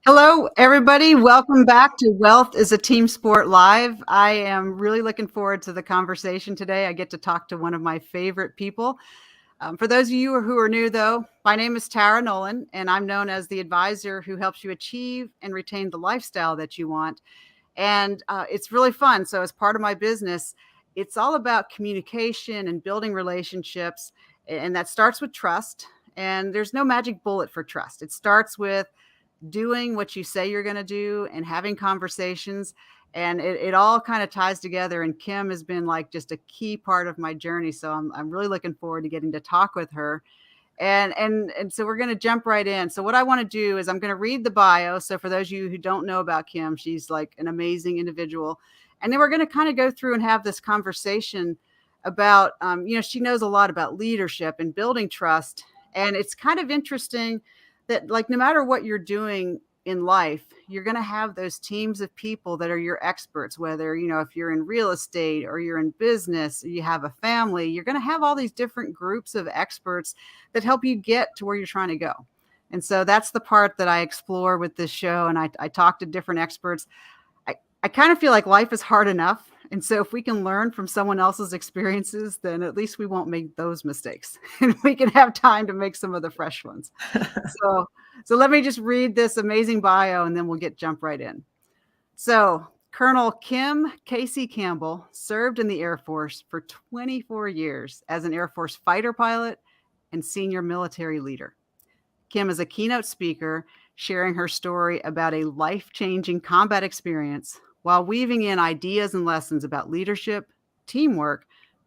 Hello, everybody. Welcome back to Wealth is a Team Sport Live. I am really looking forward to the conversation today. I get to talk to one of my favorite people. For those of you who are new, though, my name is Tara Nolan, and I'm known as the advisor who helps you achieve and retain the lifestyle that you want. And it's really fun. So, as part of my business, it's all about communication and building relationships. And that starts with trust. And there's no magic bullet for trust. It starts with doing what you say you're going to do and having conversations. And it all kind of ties together. And Kim has been like just a key part of my journey. So I'm really looking forward to getting to talk with her. And so we're going to jump right in. So what I want to do is I'm going to read the bio. So for those of you who don't know about Kim, she's like an amazing individual. And then we're going to kind of go through and have this conversation about, she knows a lot about leadership and building trust. And it's kind of interesting that, like, no matter what you're doing in life, you're going to have those teams of people that are your experts, whether, if you're in real estate or you're in business, you have a family, you're going to have all these different groups of experts that help you get to where you're trying to go. And so that's the part that I explore with this show. And I talk to different experts. I kind of feel like life is hard enough. And so if we can learn from someone else's experiences, then at least we won't make those mistakes and we can have time to make some of the fresh ones. So let me just read this amazing bio and then we'll jump right in. So Colonel Kim Casey Campbell served in the Air Force for 24 years as an Air Force fighter pilot and senior military leader. Kim is a keynote speaker sharing her story about a life-changing combat experience while weaving in ideas and lessons about leadership, teamwork,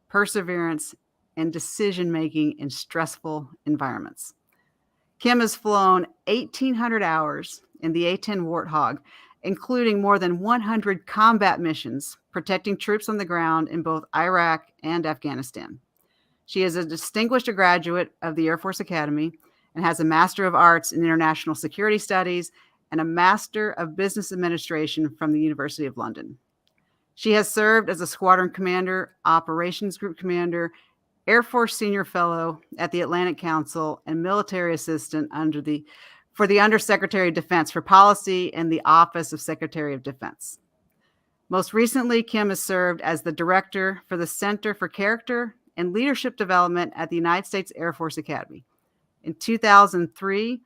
perseverance, and decision-making in stressful environments. Kim has flown 1,800 hours in the A-10 Warthog, including more than 100 combat missions, protecting troops on the ground in both Iraq and Afghanistan. She is a distinguished graduate of the Air Force Academy and has a Master of Arts in International Security Studies and a Master of Business Administration from the University of London. She has served as a Squadron Commander, Operations Group Commander, Air Force Senior Fellow at the Atlantic Council, and Military Assistant for the Undersecretary of Defense for Policy and the Office of Secretary of Defense. Most recently, Kim has served as the Director for the Center for Character and Leadership Development at the United States Air Force Academy. In 2003,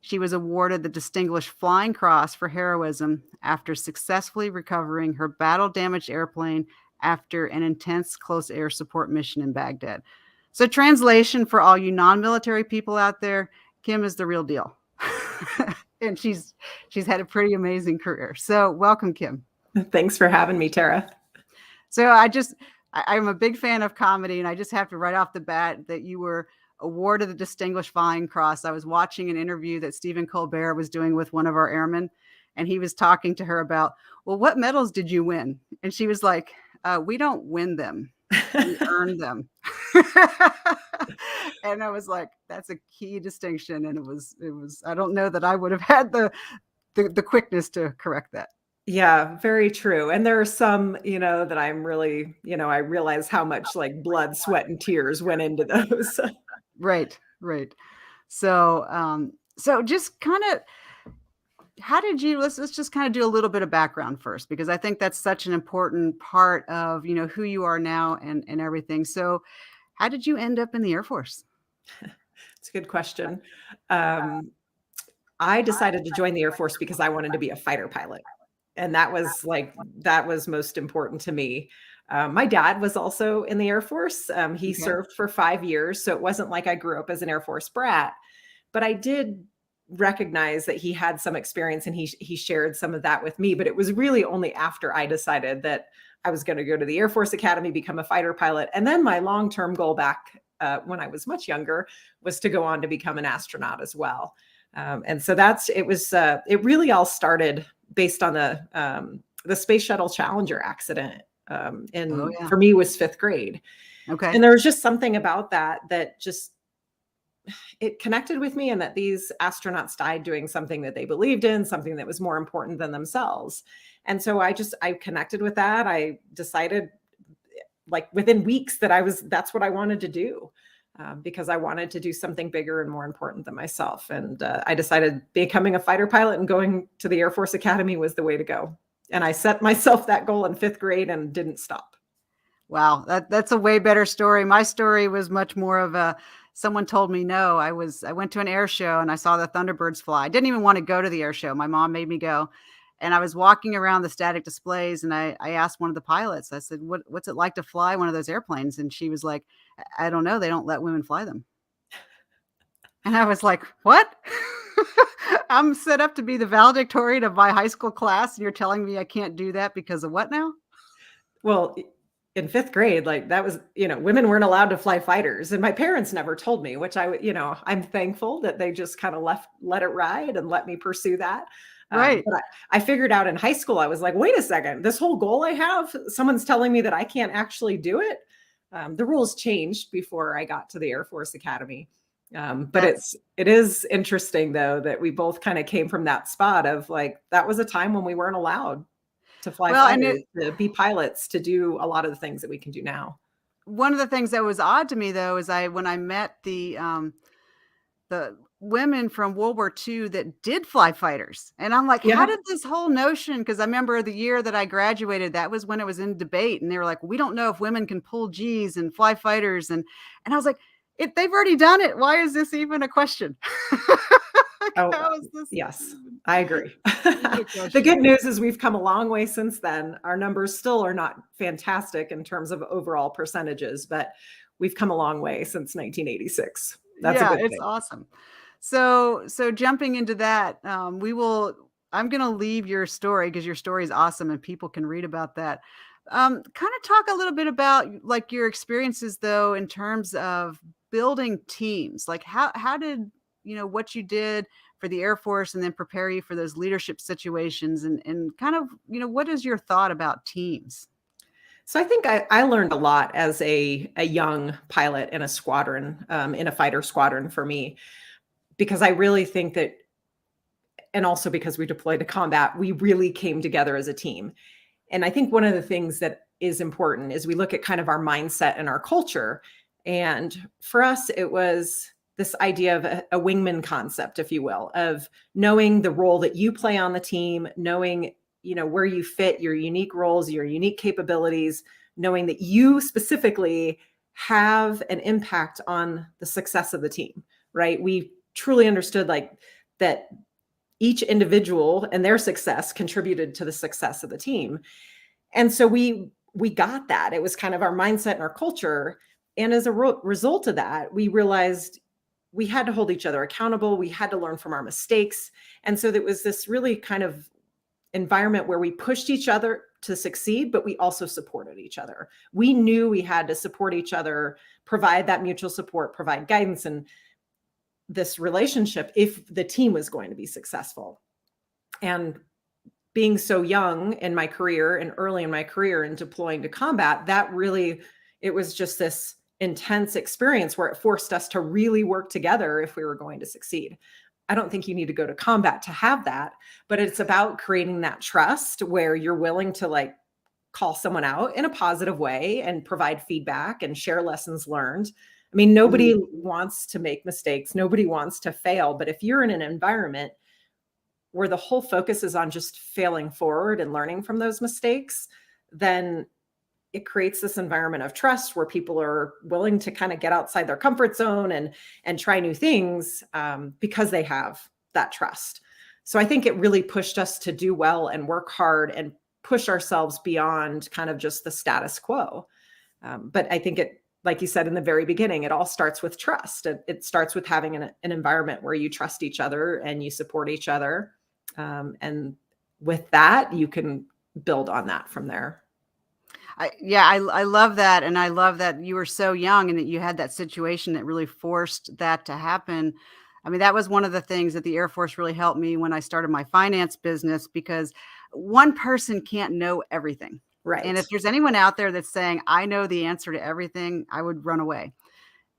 she was awarded the Distinguished Flying Cross for heroism after successfully recovering her battle-damaged airplane after an intense close air support mission in Baghdad. So translation for all you non-military people out there, Kim is the real deal. And she's had a pretty amazing career. So welcome, Kim. Thanks for having me, Tara. So I'm a big fan of comedy, and I just have to right off the bat that you were awarded the Distinguished Flying Cross. I was watching an interview that Stephen Colbert was doing with one of our airmen, and he was talking to her about, well, what medals did you win? And she was like, we don't win them, we earn them. And I was like, that's a key distinction. And it was, I don't know that I would have had the quickness to correct that. Yeah, very true. And there are some, that I'm really, I realize how much like blood, sweat, and tears went into those. Right. So just kind of, how did you, let's just kind of do a little bit of background first, because I think that's such an important part of, who you are now and everything. So how did you end up in the Air Force? It's a good question. I decided to join the Air Force because I wanted to be a fighter pilot. And that was most important to me. My dad was also in the Air Force. He served for 5 years. So it wasn't like I grew up as an Air Force brat, but I did recognize that he had some experience and he shared some of that with me. But it was really only after I decided that I was going to go to the Air Force Academy, become a fighter pilot. And then my long-term goal back when I was much younger was to go on to become an astronaut as well. And so it really all started based on the Space Shuttle Challenger accident. For me was 5th grade. Okay. And there was just something about that just, it connected with me, and that these astronauts died doing something that they believed in, something that was more important than themselves. And so I connected with that. I decided like within weeks that that's what I wanted to do. because I wanted to do something bigger and more important than myself. And I decided becoming a fighter pilot and going to the Air Force Academy was the way to go. And I set myself that goal in 5th grade and didn't stop. Wow, that's a way better story. My story was much more of a, someone told me no. I went to an air show and I saw the Thunderbirds fly. I didn't even want to go to the air show. My mom made me go. And I was walking around the static displays and I asked one of the pilots, I said, what's it like to fly one of those airplanes? And she was like, I don't know. They don't let women fly them. And I was like, what? I'm set up to be the valedictorian of my high school class. And you're telling me I can't do that because of what now? Well, in 5th grade, like that was, women weren't allowed to fly fighters. And my parents never told me, which I'm thankful that they just kind of let it ride and let me pursue that. Right. But I figured out in high school, I was like, wait a second, this whole goal I have, someone's telling me that I can't actually do it. The rules changed before I got to the Air Force Academy. But it is interesting though, that we both kind of came from that spot of like, that was a time when we weren't allowed to fly fighters, to be pilots, to do a lot of the things that we can do now. One of the things that was odd to me though, is when I met the women from World War II that did fly fighters. And I'm like, how did this whole notion, because I remember the year that I graduated, that was when it was in debate. And they were like, we don't know if women can pull Gs and fly fighters. And I was like, they've already done it. Why is this even a question? Yes, I agree. The good news is we've come a long way since then. Our numbers still are not fantastic in terms of overall percentages, but we've come a long way since 1986. That's a good thing. It's awesome. So jumping into that, I'm going to leave your story because your story is awesome and people can read about that. Kind of talk a little bit about like your experiences though, in terms of building teams. Like how did, what you did for the Air Force and then prepare you for those leadership situations and kind of, what is your thought about teams? So I think I learned a lot as a young pilot in a squadron, in a fighter squadron for me, because I really think that, and also because we deployed to combat, we really came together as a team. And I think one of the things that is important is we look at kind of our mindset and our culture. And for us, it was this idea of a wingman concept, if you will, of knowing the role that you play on the team, knowing, where you fit, your unique roles, your unique capabilities, knowing that you specifically have an impact on the success of the team, right? We truly understood like that each individual and their success contributed to the success of the team. And so we got that. It was kind of our mindset and our culture. And as a result of that, we realized we had to hold each other accountable. We had to learn from our mistakes. And so there was this really kind of environment where we pushed each other to succeed, but we also supported each other. We knew we had to support each other, provide that mutual support, provide guidance and this relationship if the team was going to be successful. And being so young in my career and early in my career and deploying to combat, it was just this intense experience where it forced us to really work together if we were going to succeed. I don't think you need to go to combat to have that, but it's about creating that trust where you're willing to like call someone out in a positive way and provide feedback and share lessons learned. I mean, nobody wants to make mistakes. Nobody wants to fail. But if you're in an environment where the whole focus is on just failing forward and learning from those mistakes, then it creates this environment of trust where people are willing to kind of get outside their comfort zone and try new things because they have that trust. So I think it really pushed us to do well and work hard and push ourselves beyond kind of just the status quo. But I think it, like you said in the very beginning, it all starts with trust. It starts with having an environment where you trust each other and you support each other. And with that, you can build on that from there. I love that. And I love that you were so young and that you had that situation that really forced that to happen. I mean, that was one of the things that the Air Force really helped me when I started my finance business, because one person can't know everything. Right. And if there's anyone out there that's saying, I know the answer to everything, I would run away.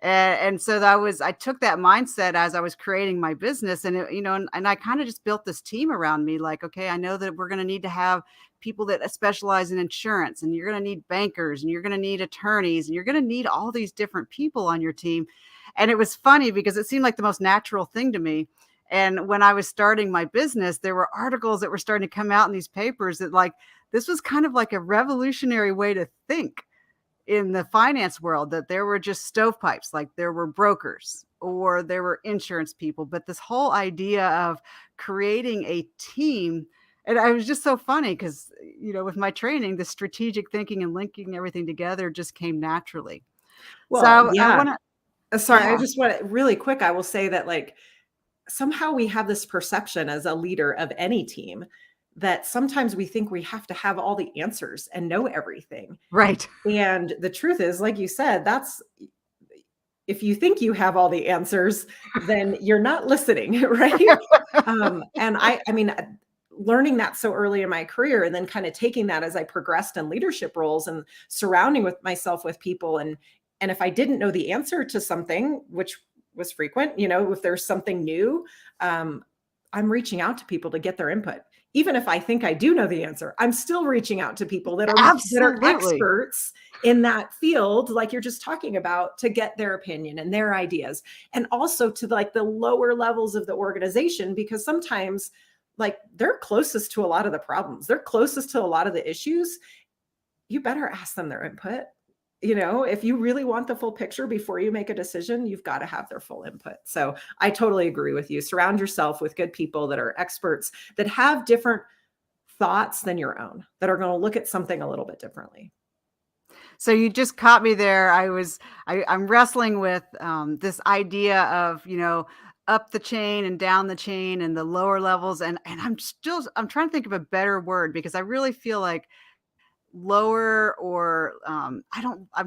And so I took that mindset as I was creating my business, and and I kind of just built this team around me. Like, okay, I know that we're going to need to have people that specialize in insurance, and you're going to need bankers, and you're going to need attorneys, and you're going to need all these different people on your team. And it was funny because it seemed like the most natural thing to me. And when I was starting my business, there were articles that were starting to come out in these papers that like, this was kind of like a revolutionary way to think in the finance world, that there were just stovepipes, like there were brokers or there were insurance people, but this whole idea of creating a team. And I was just so funny because, with my training, the strategic thinking and linking everything together just came naturally. Well, So I yeah. want to, Sorry, I yeah, just want to really quick. I will say that like somehow we have this perception as a leader of any team that sometimes we think we have to have all the answers and know everything. right. And the truth is, like you said, if you think you have all the answers, then you're not listening, right? And I mean, learning that so early in my career and then kind of taking that as I progressed in leadership roles and surrounding with myself with people. And if I didn't know the answer to something, which was frequent, if there's something new, I'm reaching out to people to get their input. Even if I think I do know the answer, I'm still reaching out to people that are Absolutely. experts in that field, like you're just talking about, to get their opinion and their ideas. And also to like the lower levels of the organization, because sometimes like they're closest to a lot of the problems. They're closest to a lot of the issues. You better ask them their input. If you really want the full picture before you make a decision, you've got to have their full input. So I totally agree with you. Surround yourself with good people that are experts, that have different thoughts than your own, that are going to look at something a little bit differently. So you just caught me there. I'm wrestling with this idea of, up the chain and down the chain and the lower levels. And I'm trying to think of a better word, because I really feel like lower, or I'm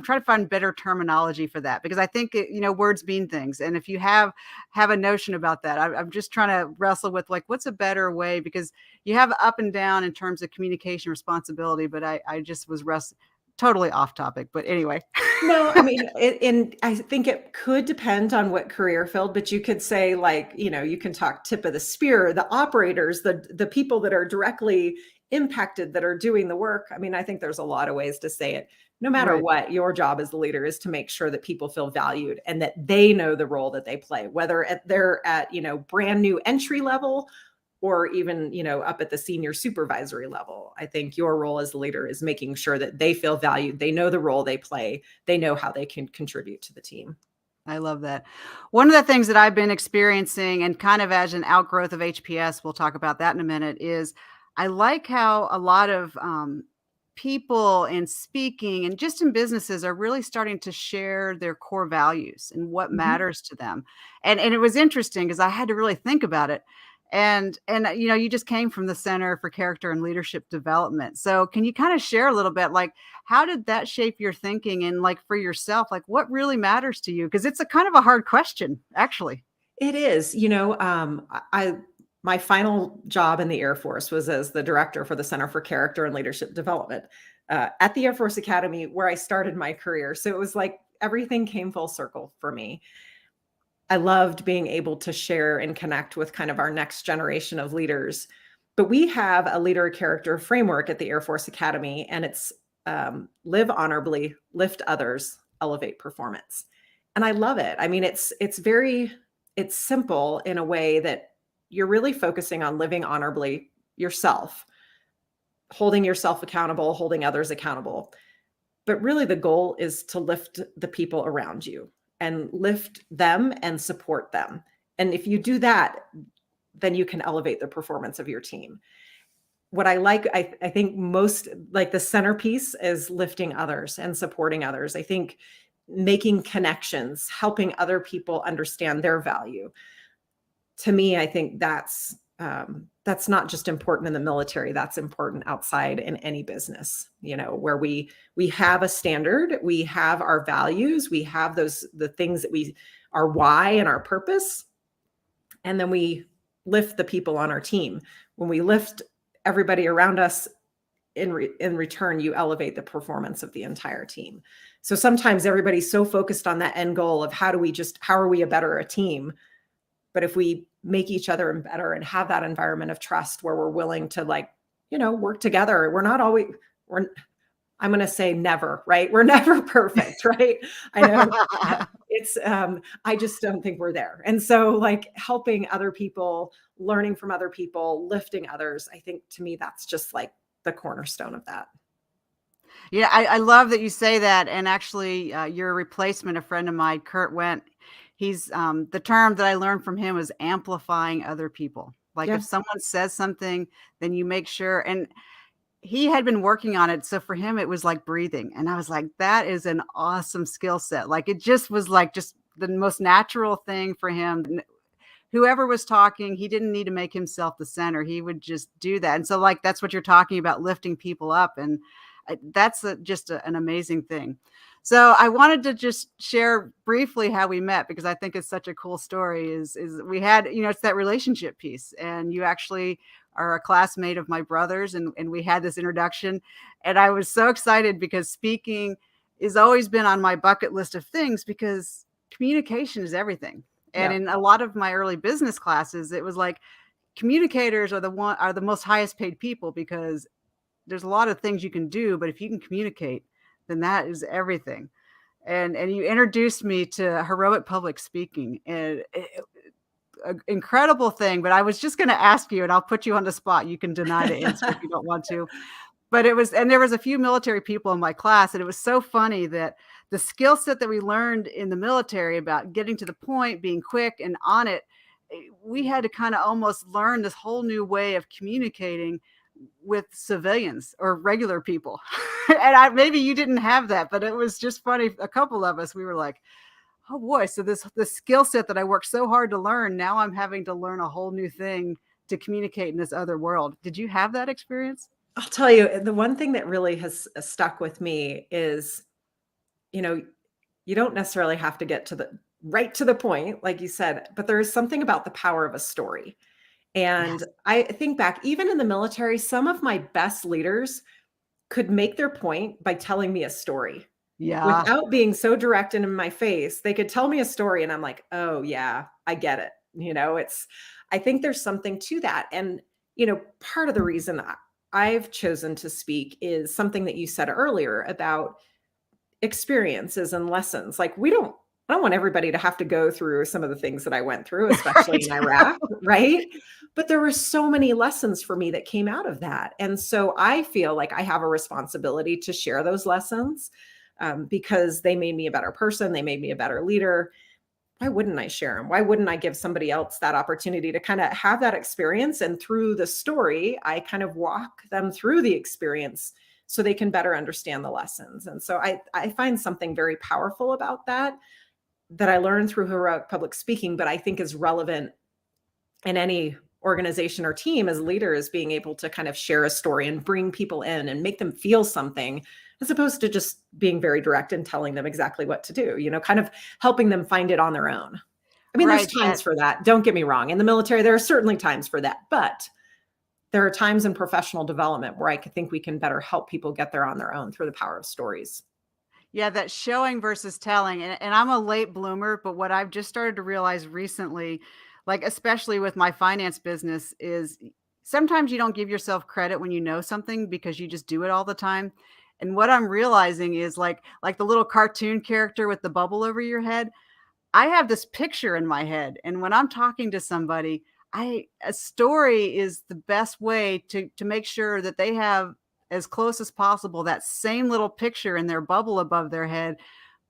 trying to find better terminology for that, because I think words mean things. And if you have a notion about that, I'm just trying to wrestle with like, what's a better way, because you have up and down in terms of communication responsibility, but I just was totally off topic, but anyway. No, I mean, and I think it could depend on what career field, but you could say like, you can talk tip of the spear, the operators, the people that are directly impacted, that are doing the work. I mean, I think there's a lot of ways to say it. No matter Right. what, your job as the leader is to make sure that people feel valued and that they know the role that they play, whether they're at, brand new entry level, or even, up at the senior supervisory level. I think your role as a leader is making sure that they feel valued. They know the role they play. They know how they can contribute to the team. I love that. One of the things that I've been experiencing, and kind of as an outgrowth of HPS, we'll talk about that in a minute, is I like how a lot of people in speaking and just in businesses are really starting to share their core values and what Mhm. matters to them. And it was interesting because I had to really think about it. And you just came from the Center for Character and Leadership Development. So can you kind of share a little bit, like, how did that shape your thinking, and like for yourself, like what really matters to you? Because it's a kind of a hard question, actually. It is, my final job in the Air Force was as the director for the Center for Character and Leadership Development at the Air Force Academy, where I started my career. So it was like everything came full circle for me. I loved being able to share and connect with kind of our next generation of leaders. But we have a leader character framework at the Air Force Academy, and it's live honorably, lift others, elevate performance. And I love it. I mean, it's simple in a way that you're really focusing on living honorably yourself, holding yourself accountable, holding others accountable. But really the goal is to lift the people around you and lift them and support them. And if you do that, then you can elevate the performance of your team. What I like, I think most like the centerpiece is lifting others and supporting others. I think making connections, helping other people understand their value. To me, I think that's not just important in the military. That's important outside in any business, where we have a standard, we have our values, we have the things that our why and our purpose, and then we lift the people on our team. When we lift everybody around us, in return, you elevate the performance of the entire team. So sometimes everybody's so focused on that end goal of how are we a better team? But if we make each other better and have that environment of trust where we're willing to work together, I'm going to say never, right? We're never perfect, right? I know I just don't think we're there. And so like helping other people, learning from other people, lifting others, I think to me, that's just like the cornerstone of that. Yeah, I love that you say that. And actually, your replacement, a friend of mine, Kurt Went, he's the term that I learned from him was amplifying other people. Like Yeah. if someone says something, then you make sure. And he had been working on it. So for him, it was like breathing. And I was like, that is an awesome skill set. Like it just was like just the most natural thing for him. Whoever was talking, he didn't need to make himself the center. He would just do that. And so like, that's what you're talking about, lifting people up. And that's an amazing thing. So I wanted to just share briefly how we met, because I think it's such a cool story is we had, it's that relationship piece, and you actually are a classmate of my brother's, and we had this introduction, and I was so excited because speaking has always been on my bucket list of things, because communication is everything. And Yeah. in a lot of my early business classes, it was like communicators are the most highest paid people, because there's a lot of things you can do, but if you can communicate, then that is everything. And you introduced me to heroic public speaking, and an incredible thing. But I was just going to ask you, and I'll put you on the spot. You can deny the answer if you don't want to. But there was a few military people in my class, and it was so funny that the skill set that we learned in the military about getting to the point, being quick and on it, we had to kind of almost learn this whole new way of communicating with civilians or regular people. And maybe you didn't have that, but it was just funny. A couple of us, we were like, oh boy, so this skill set that I worked so hard to learn, now I'm having to learn a whole new thing to communicate in this other world. Did you have that experience? I'll tell you, the one thing that really has stuck with me is, you don't necessarily have to get right to the point, like you said, but there is something about the power of a story. And Yes. I think back, even in the military, some of my best leaders could make their point by telling me a story Yeah. without being so direct and in my face. They could tell me a story and I'm like, oh yeah, I get it. I think there's something to that. And, part of the reason I've chosen to speak is something that you said earlier about experiences and lessons. Like I don't want everybody to have to go through some of the things that I went through, especially in Iraq, right? But there were so many lessons for me that came out of that. And so I feel like I have a responsibility to share those lessons because they made me a better person. They made me a better leader. Why wouldn't I share them? Why wouldn't I give somebody else that opportunity to kind of have that experience? And through the story, I kind of walk them through the experience so they can better understand the lessons. And so I find something very powerful about that I learned through heroic public speaking, but I think is relevant in any organization or team as leaders, being able to kind of share a story and bring people in and make them feel something, as opposed to just being very direct and telling them exactly what to do, kind of helping them find it on their own. I mean, there's Right. times for that. Don't get me wrong. In the military, there are certainly times for that, but there are times in professional development where I think we can better help people get there on their own through the power of stories. Yeah, that showing versus telling. And I'm a late bloomer, but what I've just started to realize recently, like especially with my finance business, is sometimes you don't give yourself credit when you know something because you just do it all the time. And what I'm realizing is like the little cartoon character with the bubble over your head. I have this picture in my head, and when I'm talking to somebody, a story is the best way to make sure that they have as close as possible that same little picture in their bubble above their head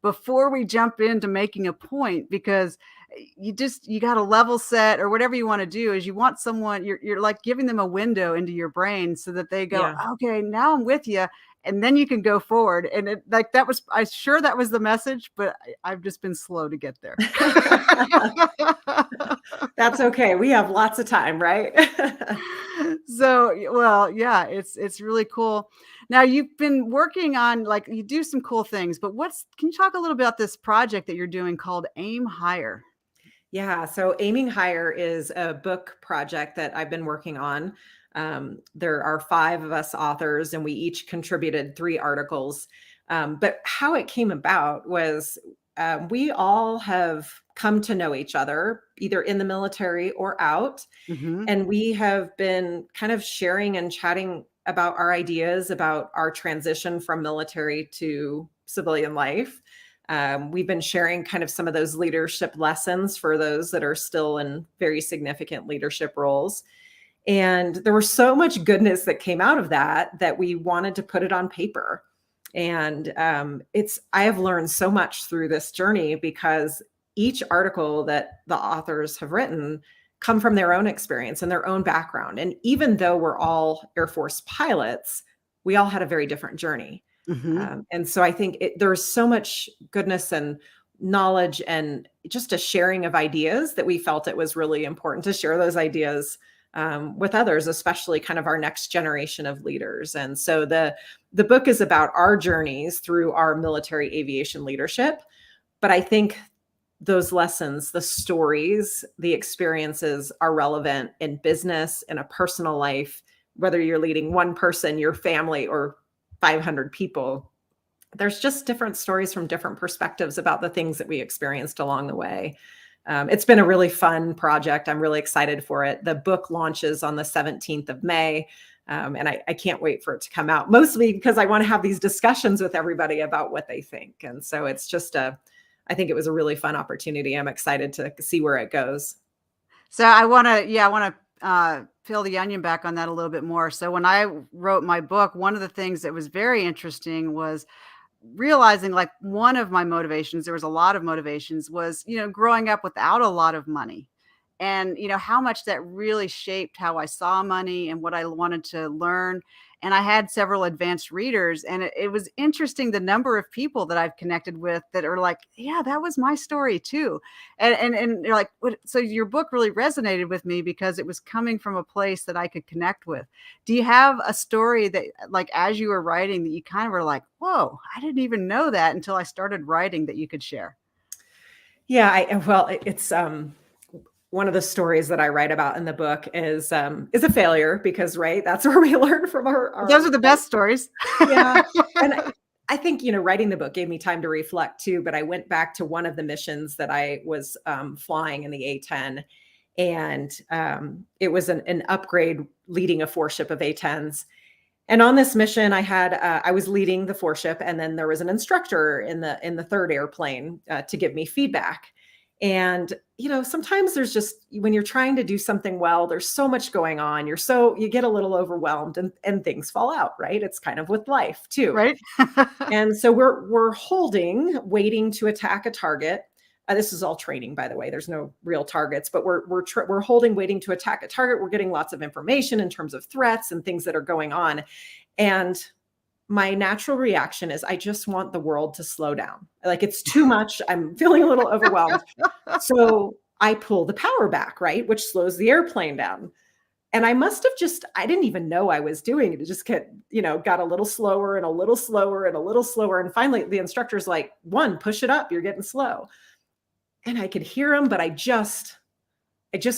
before we jump into making a point, because you got to level set, or whatever you want to do is you want someone, you're like giving them a window into your brain so that they go, Yeah. okay, now I'm with you. And then you can go forward. And I'm sure that was the message, but I've just been slow to get there. That's okay. We have lots of time, right? So, well, yeah, it's really cool. Now you've been working on, like, you do some cool things, but can you talk a little about this project that you're doing called Aim Higher? Yeah. So Aiming Higher is a book project that I've been working on. There are 5 of us authors, and we each contributed 3 articles. But how it came about was we all have come to know each other, either in the military or out. Mm-hmm. And we have been kind of sharing and chatting about our ideas about our transition from military to civilian life. We've been sharing kind of some of those leadership lessons for those that are still in very significant leadership roles. And there was so much goodness that came out of that we wanted to put it on paper. And I have learned so much through this journey because each article that the authors have written come from their own experience and their own background. And even though we're all Air Force pilots, we all had a very different journey. Mm-hmm. And so I think there's so much goodness and knowledge and just a sharing of ideas that we felt it was really important to share those ideas with others, especially kind of our next generation of leaders. And so the book is about our journeys through our military aviation leadership. But I think those lessons, the stories, the experiences are relevant in business, in a personal life, whether you're leading one person, your family, or 500 people. There's just different stories from different perspectives about the things that we experienced along the way. It's been a really fun project. I'm really excited for it. The book launches on the 17th of May. And I can't wait for it to come out, mostly because I want to have these discussions with everybody about what they think. And so it's just I think it was a really fun opportunity. I'm excited to see where it goes. So I want to peel the onion back on that a little bit more. So when I wrote my book, one of the things that was very interesting was realizing, like, one of my motivations, there was a lot of motivations, was, growing up without a lot of money, and, how much that really shaped how I saw money and what I wanted to learn. And I had several advanced readers, and it was interesting the number of people that I've connected with that are like, yeah, that was my story too. And they're like, "What?" So your book really resonated with me because it was coming from a place that I could connect with. Do you have a story that, like, as you were writing, that you kind of were like, whoa, I didn't even know that until I started writing, that you could share? Yeah, it's one of the stories that I write about in the book is a failure because, right, that's where we learn from Those are the best stories. Yeah. And I think, writing the book gave me time to reflect too, but I went back to one of the missions that I was flying in the A-10, and it was an upgrade leading a 4-ship of A-10s. And on this mission, I was leading the 4-ship, and then there was an instructor in the third airplane to give me feedback. And, sometimes there's just, when you're trying to do something well, there's so much going on. You get a little overwhelmed and things fall out, right? It's kind of with life too. Right. And so we're holding, waiting to attack a target. This is all training, by the way. There's no real targets, but we're holding, waiting to attack a target. We're getting lots of information in terms of threats and things that are going on. And my natural reaction is, I just want the world to slow down. Like, it's too much. I'm feeling a little overwhelmed. So I pull the power back, right? Which slows the airplane down. And I must have I didn't even know I was doing it. It just got a little slower and a little slower and a little slower. And finally the instructor's like, 1, push it up. You're getting slow. And I could hear him, but I just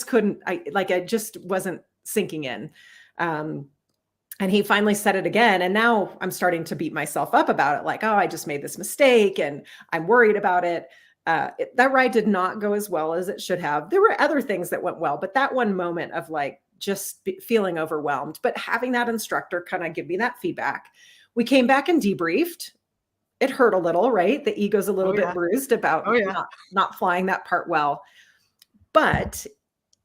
couldn't, I just wasn't sinking in. And he finally said it again. And now I'm starting to beat myself up about it. Like, oh, I just made this mistake and I'm worried about it. That ride did not go as well as it should have. There were other things that went well, but that one moment of just feeling overwhelmed, but having that instructor kind of give me that feedback. We came back and debriefed. It hurt a little, right? The ego's a little bit bruised about not flying that part well. But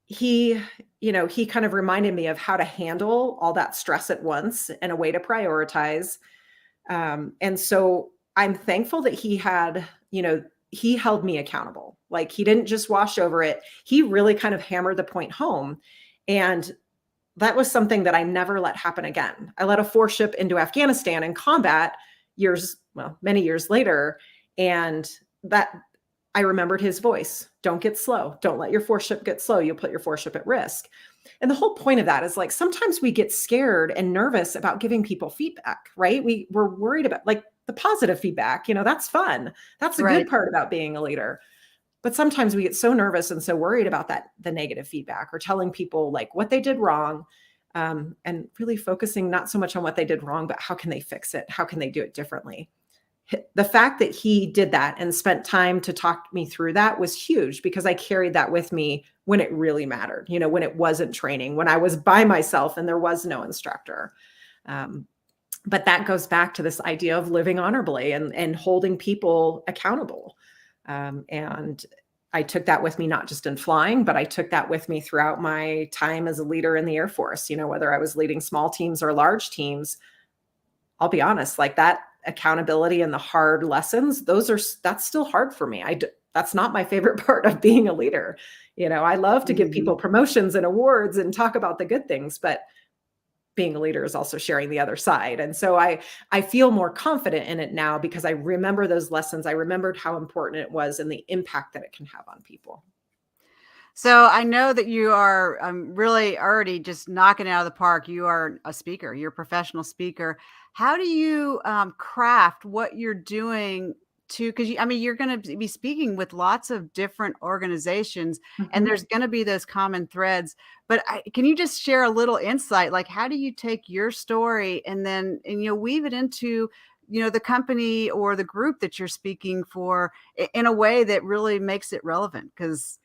he kind of reminded me of how to handle all that stress at once and a way to prioritize. And so I'm thankful that he held me accountable. Like, he didn't just wash over it. He really kind of hammered the point home. And that was something that I never let happen again. I led a 4-ship into Afghanistan in combat many years later. And that I remembered his voice. Don't get slow. Don't let your 4-ship get slow. You'll put your 4-ship at risk. And the whole point of that is, like, sometimes we get scared and nervous about giving people feedback, right? We're worried about, like, the positive feedback, that's fun. That's the good part about being a leader. But sometimes we get so nervous and so worried about the negative feedback, or telling people like what they did wrong, and really focusing not so much on what they did wrong, but how can they fix it? How can they do it differently? the fact that he did that and spent time to talk me through that was huge, because I carried that with me when it really mattered, when it wasn't training, when I was by myself and there was no instructor. But that goes back to this idea of living honorably and holding people accountable. And I took that with me, not just in flying, but I took that with me throughout my time as a leader in the Air Force. Whether I was leading small teams or large teams, I'll be honest, like that accountability and the hard lessons, that's still hard for me. That's not my favorite part of being a leader. I love to give people promotions and awards and talk about the good things, but being a leader is also sharing the other side. And so I feel more confident in it now because I remember those lessons. I remembered how important it was and the impact that it can have on people. So I know that you are really already just knocking it out of the park. You are a speaker, you're a professional speaker. How do you craft what you're doing because you're going to be speaking with lots of different organizations and there's going to be those common threads, but can you just share a little insight? Like, how do you take your story and then, weave it into, the company or the group that you're speaking for in a way that really makes it relevant? Because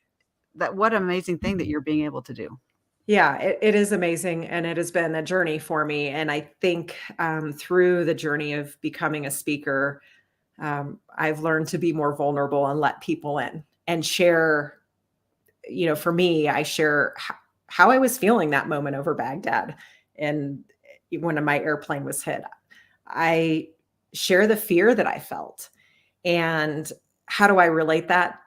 what an amazing thing that you're being able to do. Yeah, it is amazing. And it has been a journey for me. And I think through the journey of becoming a speaker, I've learned to be more vulnerable and let people in and share, for me, I share how I was feeling that moment over Baghdad. And when my airplane was hit, I share the fear that I felt. And how do I relate that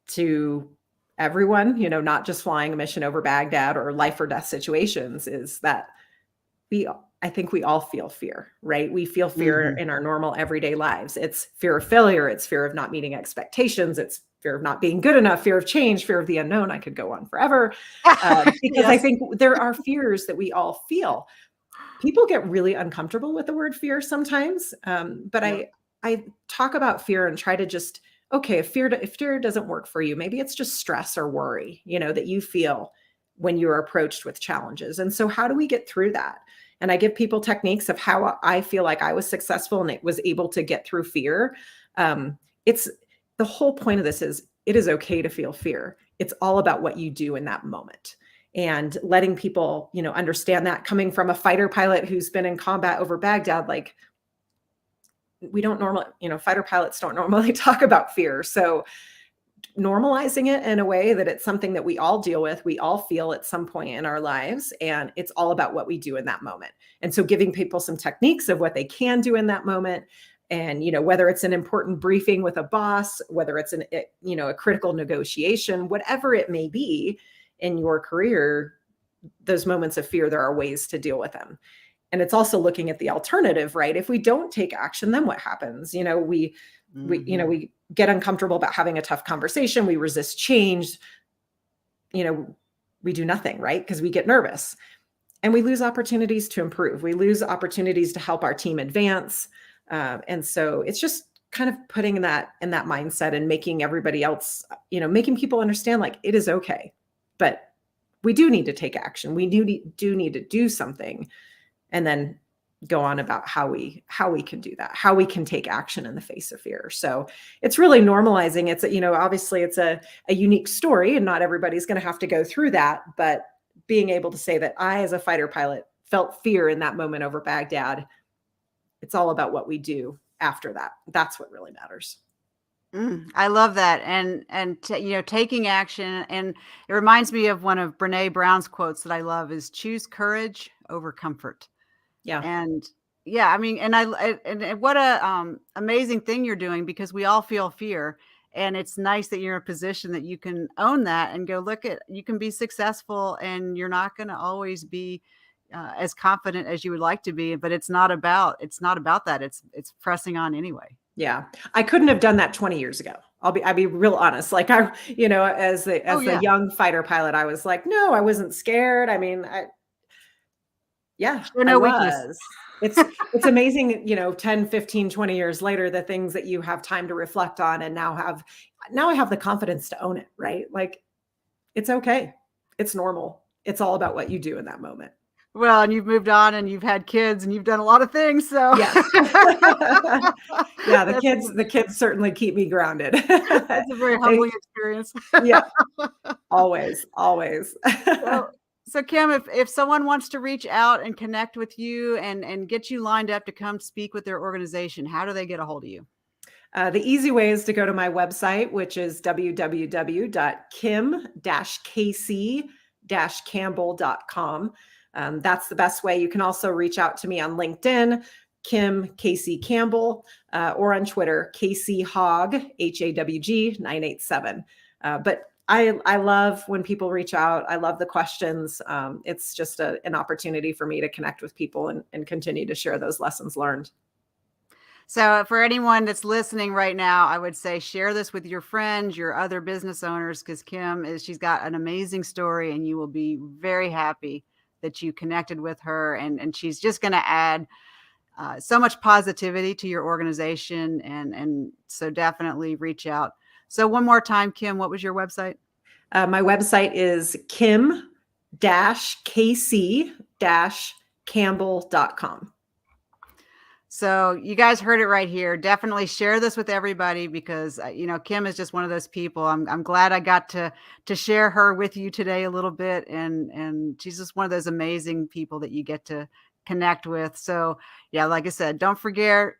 to everyone, not just flying a mission over Baghdad or life or death situations, is that I think we all feel fear, right? We feel fear in our normal everyday lives. It's fear of failure. It's fear of not meeting expectations. It's fear of not being good enough, fear of change, fear of the unknown. I could go on forever because yes. I think there are fears that we all feel. People get really uncomfortable with the word fear sometimes. But I talk about fear and try to just, okay, if fear doesn't work for you, maybe it's just stress or worry, that you feel when you're approached with challenges. And so how do we get through that? And I give people techniques of how I feel like I was successful and it was able to get through fear. It's the whole point of this is it is okay to feel fear. It's all about what you do in that moment and letting people, understand that. Coming from a fighter pilot who's been in combat over Baghdad, like we don't normally, fighter pilots don't normally talk about fear. So normalizing it in a way that it's something that we all deal with, we all feel at some point in our lives, and it's all about what we do in that moment. And so giving people some techniques of what they can do in that moment. And, whether it's an important briefing with a boss, whether it's a critical negotiation, whatever it may be in your career, those moments of fear, there are ways to deal with them. And it's also looking at the alternative, right? If we don't take action, then what happens? We get uncomfortable about having a tough conversation. We resist change. We do nothing, right? Because we get nervous and we lose opportunities to improve. We lose opportunities to help our team advance. And so it's just kind of putting that in that mindset and making everybody else, making people understand like it is okay, but we do need to take action. We do need to do something, and then go on about how we can do that, how we can take action in the face of fear. So it's really normalizing. It's, obviously it's a unique story and not everybody's going to have to go through that, but being able to say that I, as a fighter pilot, felt fear in that moment over Baghdad. It's all about what we do after that. That's what really matters. I love that. And taking action. And it reminds me of one of Brene Brown's quotes that I love is choose courage over comfort. Yeah. And and what a amazing thing you're doing, because we all feel fear, and it's nice that you're in a position that you can own that and go, you can be successful, and you're not going to always be as confident as you would like to be, but it's not about that. It's pressing on anyway. Yeah. I couldn't have done that 20 years ago. I'll be real honest. Like as the young fighter pilot, I was like, no, I wasn't scared. I mean, no weakness. It's amazing, 10, 15, 20 years later, the things that you have time to reflect on and now I have the confidence to own it, right? Like it's okay. It's normal. It's all about what you do in that moment. Well, and you've moved on and you've had kids and you've done a lot of things. So Yeah. Yeah, the kids certainly keep me grounded. that's a very humbling experience. Yeah, always, always. So, so Kim, if someone wants to reach out and connect with you and get you lined up to come speak with their organization, how do they get a hold of you? The easy way is to go to my website, which is www.kim-kc-campbell.com. That's the best way. You can also reach out to me on LinkedIn, Kim Casey Campbell, or on Twitter, Casey Hogg, HAWG 987. But I love when people reach out. I love the questions. It's just an opportunity for me to connect with people and continue to share those lessons learned. So for anyone that's listening right now, I would say share this with your friends, your other business owners, because she's got an amazing story and you will be very happy that you connected with her. And she's just going to add so much positivity to your organization. And so definitely reach out. So one more time, Kim, what was your website? My website is kim-kc-campbell.com. So you guys heard it right here. Definitely share this with everybody because, Kim is just one of those people. I'm glad I got to share her with you today a little bit. And she's just one of those amazing people that you get to connect with. So yeah, like I said, don't forget,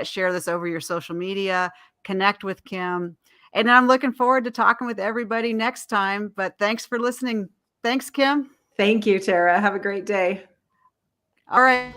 share this over your social media, connect with Kim. And I'm looking forward to talking with everybody next time, but thanks for listening. Thanks, Kim. Thank you, Tara. Have a great day. All right.